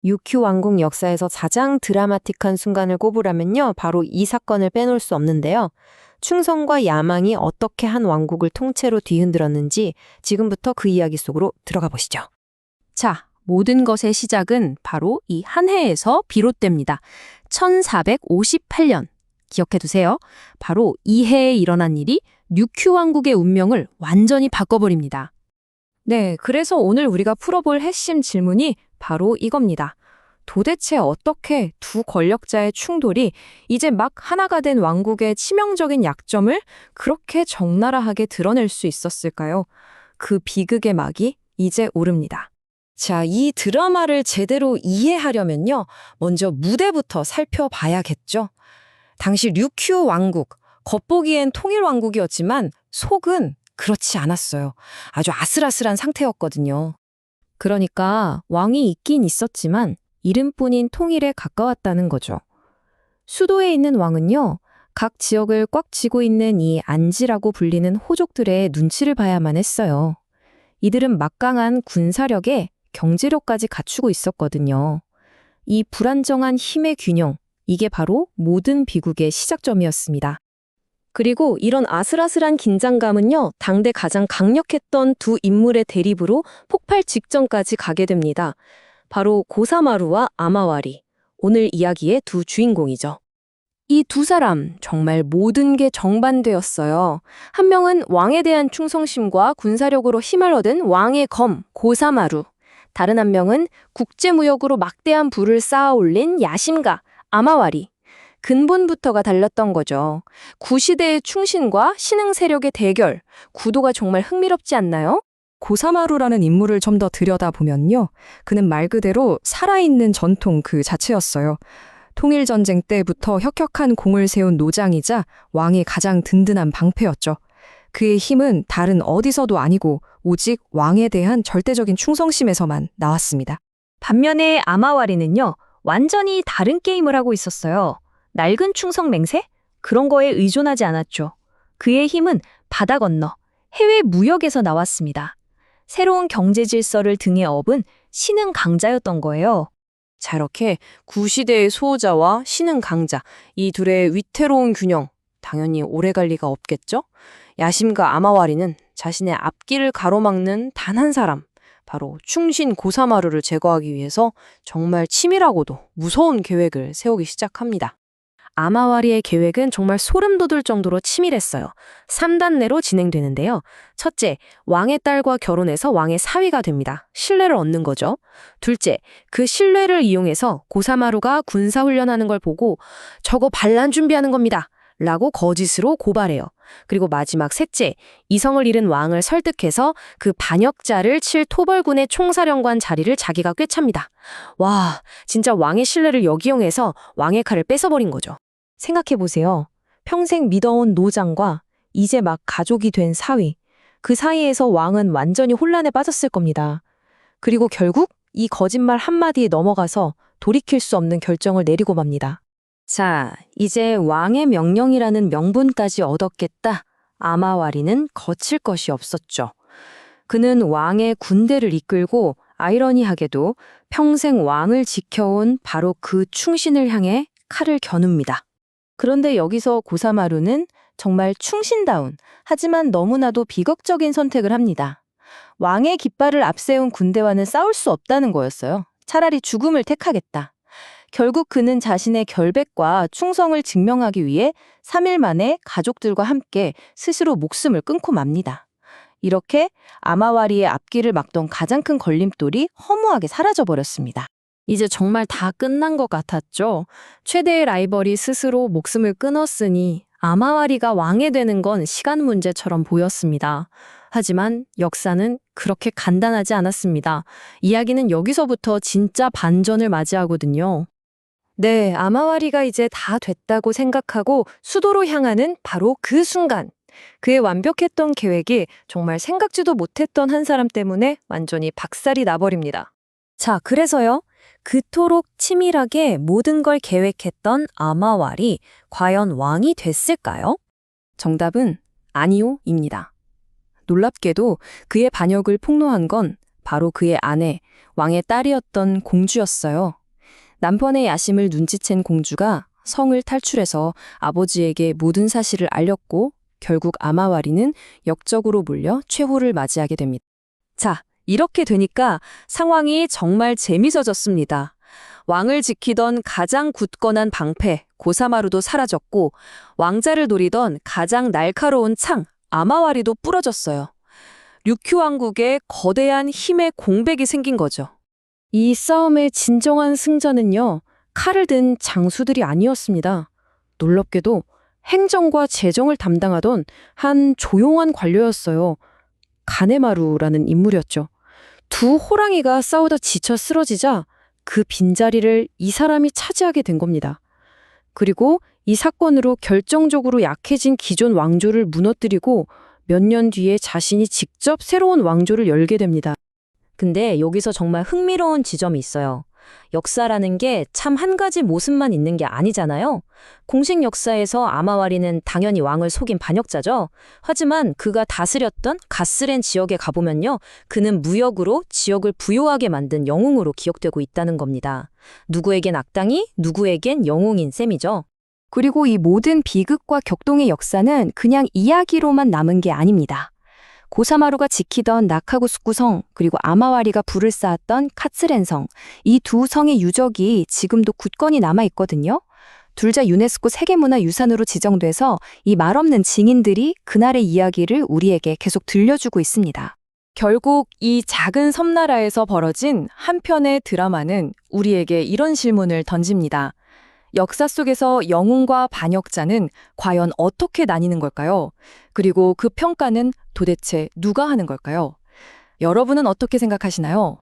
유큐 왕국 역사에서 가장 드라마틱한 순간을 꼽으라면요, 바로 이 사건을 빼놓을 수 없는데요. 충성과 야망이 어떻게 한 왕국을 통째로 뒤흔들었는지 지금부터 그 이야기 속으로 들어가 보시죠. 자, 모든 것의 시작은 바로 이 한 해에서 비롯됩니다. 1458년. 기억해 두세요. 바로 이 해에 일어난 일이 류큐 왕국의 운명을 완전히 바꿔버립니다. 네, 그래서 오늘 우리가 풀어볼 핵심 질문이 바로 이겁니다. 도대체 어떻게 두 권력자의 충돌이 이제 막 하나가 된 왕국의 치명적인 약점을 그렇게 적나라하게 드러낼 수 있었을까요? 그 비극의 막이 이제 오릅니다. 자, 이 드라마를 제대로 이해하려면요, 먼저 무대부터 살펴봐야겠죠. 당시 류큐 왕국, 겉보기엔 통일 왕국이었지만 속은 그렇지 않았어요. 아주 아슬아슬한 상태였거든요. 그러니까 왕이 있긴 있었지만 이름뿐인 통일에 가까웠다는 거죠. 수도에 있는 왕은요, 각 지역을 꽉 쥐고 있는 이 안지라고 불리는 호족들의 눈치를 봐야만 했어요. 이들은 막강한 군사력에 경제력까지 갖추고 있었거든요. 이 불안정한 힘의 균형, 이게 바로 모든 비극의 시작점이었습니다. 그리고 이런 아슬아슬한 긴장감은요, 당대 가장 강력했던 두 인물의 대립으로 폭발 직전까지 가게 됩니다. 바로 고사마루와 아마와리, 오늘 이야기의 두 주인공이죠. 이 두 사람 정말 모든 게 정반대였어요. 한 명은 왕에 대한 충성심과 군사력으로 힘을 얻은 왕의 검, 고사마루. 다른 한 명은 국제무역으로 막대한 부를 쌓아 올린 야심가, 아마와리. 근본부터가 달랐던 거죠. 구시대의 충신과 신흥 세력의 대결, 구도가 정말 흥미롭지 않나요? 고사마루라는 인물을 좀 더 들여다보면요. 그는 말 그대로 살아있는 전통 그 자체였어요. 통일전쟁 때부터 혁혁한 공을 세운 노장이자 왕의 가장 든든한 방패였죠. 그의 힘은 다른 어디서도 아니고 오직 왕에 대한 절대적인 충성심에서만 나왔습니다. 반면에 아마와리는요, 완전히 다른 게임을 하고 있었어요. 낡은 충성 맹세? 그런 거에 의존하지 않았죠. 그의 힘은 바다 건너 해외 무역에서 나왔습니다. 새로운 경제 질서를 등에 업은 신흥 강자였던 거예요. 자, 이렇게 구시대의 수호자와 신흥 강자, 이 둘의 위태로운 균형, 당연히 오래갈 리가 없겠죠? 야심가 아마와리는 자신의 앞길을 가로막는 단 한 사람, 바로 충신 고사마루를 제거하기 위해서 정말 치밀하고도 무서운 계획을 세우기 시작합니다. 아마와리의 계획은 정말 소름 돋을 정도로 치밀했어요. 3단내로 진행되는데요. 첫째, 왕의 딸과 결혼해서 왕의 사위가 됩니다. 신뢰를 얻는 거죠. 둘째, 그 신뢰를 이용해서 고사마루가 군사훈련하는 걸 보고 저거 반란 준비하는 겁니다. 라고 거짓으로 고발해요. 그리고 마지막 셋째, 이성을 잃은 왕을 설득해서 그 반역자를 칠 토벌군의 총사령관 자리를 자기가 꿰찹니다. 와, 진짜 왕의 신뢰를 역이용해서 왕의 칼을 뺏어버린 거죠. 생각해보세요. 평생 믿어온 노장과 이제 막 가족이 된 사위. 그 사이에서 왕은 완전히 혼란에 빠졌을 겁니다. 그리고 결국 이 거짓말 한마디에 넘어가서 돌이킬 수 없는 결정을 내리고 맙니다. 자, 이제 왕의 명령이라는 명분까지 얻었겠다. 아마와리는 거칠 것이 없었죠. 그는 왕의 군대를 이끌고 아이러니하게도 평생 왕을 지켜온 바로 그 충신을 향해 칼을 겨눕니다. 그런데 여기서 고사마루는 정말 충신다운, 하지만 너무나도 비극적인 선택을 합니다. 왕의 깃발을 앞세운 군대와는 싸울 수 없다는 거였어요. 차라리 죽음을 택하겠다. 결국 그는 자신의 결백과 충성을 증명하기 위해 3일 만에 가족들과 함께 스스로 목숨을 끊고 맙니다. 이렇게 아마와리의 앞길을 막던 가장 큰 걸림돌이 허무하게 사라져버렸습니다. 이제 정말 다 끝난 것 같았죠. 최대의 라이벌이 스스로 목숨을 끊었으니 아마와리가 왕이 되는 건 시간 문제처럼 보였습니다. 하지만 역사는 그렇게 간단하지 않았습니다. 이야기는 여기서부터 진짜 반전을 맞이하거든요. 네, 아마와리가 이제 다 됐다고 생각하고 수도로 향하는 바로 그 순간. 그의 완벽했던 계획이 정말 생각지도 못했던 한 사람 때문에 완전히 박살이 나버립니다. 자, 그래서요. 그토록 치밀하게 모든 걸 계획했던 아마왈이 과연 왕이 됐을까요? 정답은 아니요입니다. 놀랍게도 그의 반역을 폭로한 건 바로 그의 아내, 왕의 딸이었던 공주였어요. 남편의 야심을 눈치챈 공주가 성을 탈출해서 아버지에게 모든 사실을 알렸고 결국 아마와리는 역적으로 몰려 최후를 맞이하게 됩니다. 자, 이렇게 되니까 상황이 정말 재미있어졌습니다. 왕을 지키던 가장 굳건한 방패, 고사마루도 사라졌고 왕자를 노리던 가장 날카로운 창, 아마와리도 부러졌어요. 류큐 왕국에 거대한 힘의 공백이 생긴 거죠. 이 싸움의 진정한 승자는요, 칼을 든 장수들이 아니었습니다. 놀랍게도 행정과 재정을 담당하던 한 조용한 관료였어요. 가네마루라는 인물이었죠. 두 호랑이가 싸우다 지쳐 쓰러지자 그 빈자리를 이 사람이 차지하게 된 겁니다. 그리고 이 사건으로 결정적으로 약해진 기존 왕조를 무너뜨리고 몇 년 뒤에 자신이 직접 새로운 왕조를 열게 됩니다. 근데 여기서 정말 흥미로운 지점이 있어요. 역사라는 게 참 한 가지 모습만 있는 게 아니잖아요. 공식 역사에서 아마와리는 당연히 왕을 속인 반역자죠. 하지만 그가 다스렸던 가스렌 지역에 가보면요. 그는 무역으로 지역을 부유하게 만든 영웅으로 기억되고 있다는 겁니다. 누구에겐 악당이, 누구에겐 영웅인 셈이죠. 그리고 이 모든 비극과 격동의 역사는 그냥 이야기로만 남은 게 아닙니다. 고사마루가 지키던 나카구스쿠 성, 그리고 아마와리가 불을 쌓았던 카츠렌 성, 이 두 성의 유적이 지금도 굳건히 남아있거든요. 둘 다 유네스코 세계문화유산으로 지정돼서 이 말없는 증인들이 그날의 이야기를 우리에게 계속 들려주고 있습니다. 결국 이 작은 섬나라에서 벌어진 한 편의 드라마는 우리에게 이런 질문을 던집니다. 역사 속에서 영웅과 반역자는 과연 어떻게 나뉘는 걸까요? 그리고 그 평가는 도대체 누가 하는 걸까요? 여러분은 어떻게 생각하시나요?